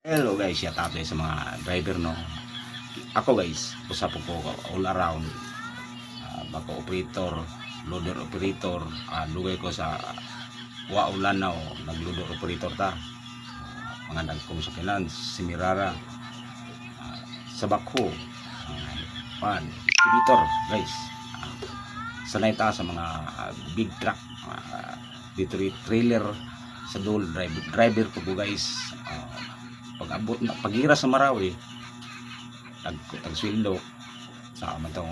Hello guys, shout out sa mga driver no. Ako guys, usap ko all around. Bako operator, loader operator, lugay ko sa waulan na nagloader operator ta. Mga nagkong sa finance, simirara, sa bako, operator guys. Sanay ta sa mga big truck, dito trailer, sa dol driver po guys. Pag abot na pagira sa Marawi tag-sweldo sa amantong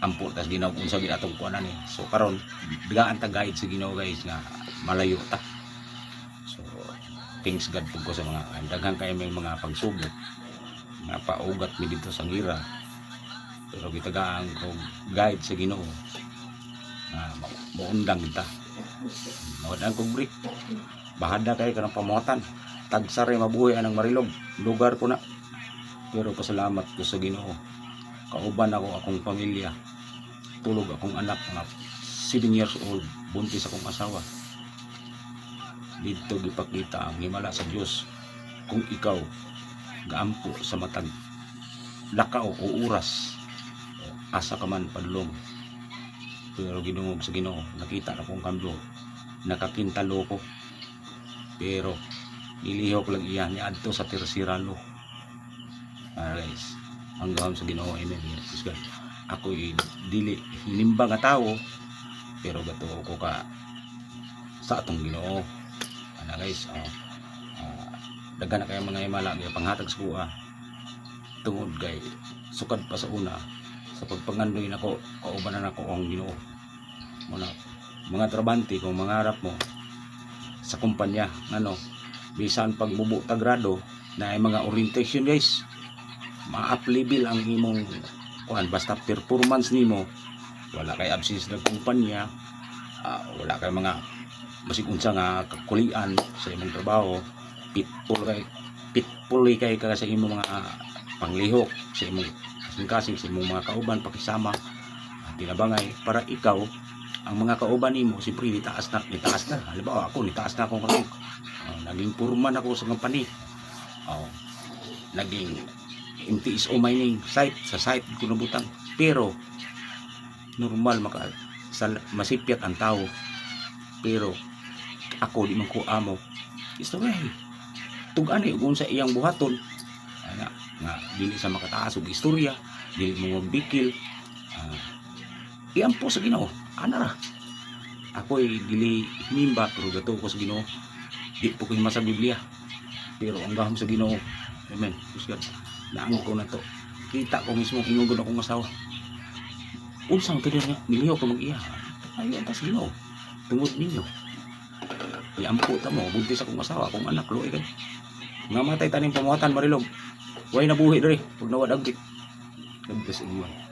ampo tas Ginoo unsa gid atong kuanan ni. So karon bigaan ta guide sa Ginoo guys nga malayo ta. So thanks God po ko sa mga daghan kay may mga pagsubok nga paugat mi dito sa ngira, pero gitagaan ko guide sa Ginoo nga maundang kita maundang kong break bahada kay kanang pamuatan tagsari mabuhay anang Marilog lugar ko na, pero pasalamat ko sa Ginoo kauban ako akong pamilya, tulog akong anak nga 7 years old, buntis akong asawa. Dito gipakita ang himala sa Dios kung ikaw gaampo sa matag lakaw o oras asa ka man padulong, pero ginungog sa Ginoo nakita na kong kambyo nakakintalo ko, pero ilihok lang iyan ni adto sa tersiralo. Guys, hanggang sa Ginoo, amen. Yes, God. Ako dili hinimba nga tao, pero gato ko ka sa atong Ginoo. Guys, daghan na kay mga himala nga panghatag sa kuha tungod kay sukad pa sa una sa pagpangandoy nako kauban na nako ang Ginoo. Mga trabante kung mangarap mo sa kumpanya ano bisan pagbubo ta grado na ay mga orientation guys, ma-up level ang imong kuan basta performance nimo, wala kay absence ng kumpanya, wala kay mga masig unsa nga kakulian sa imong trabaho, pitpul kay ka sa imong mga panglihok sa imong kasing sa imong mga kauban pakisama tinabangay para ikaw ang mga kauban nimo siyempre nitaas na. Halimbawa ako nitaas na akong rank, naging purman ako sa company, naging MTSO mining site sa site ko nabutang, pero normal masipyat ang tao, pero ako di man ko amo istorya tugan kung sa iyang buhaton nga dili sa makataas og istorya, dili mo magbikil, iampo sa Ginoo ana ra. Ako dili himba pero gato ko sa Ginoo, di po ko hima sa Biblia, pero ang gahom sa Ginoo, amen. Kusgan naango ko na to, kita ko mismo ingugod akong asawa unsang kadir nga niliho ko mag-iya ayo ta sa Ginoo tungod ninyo iampo ta mo buntis akong asawa akong anak luoy kay nga matay taning pamuhatan Marilog way nabuhi diri pag nawad agit. God bless everyone.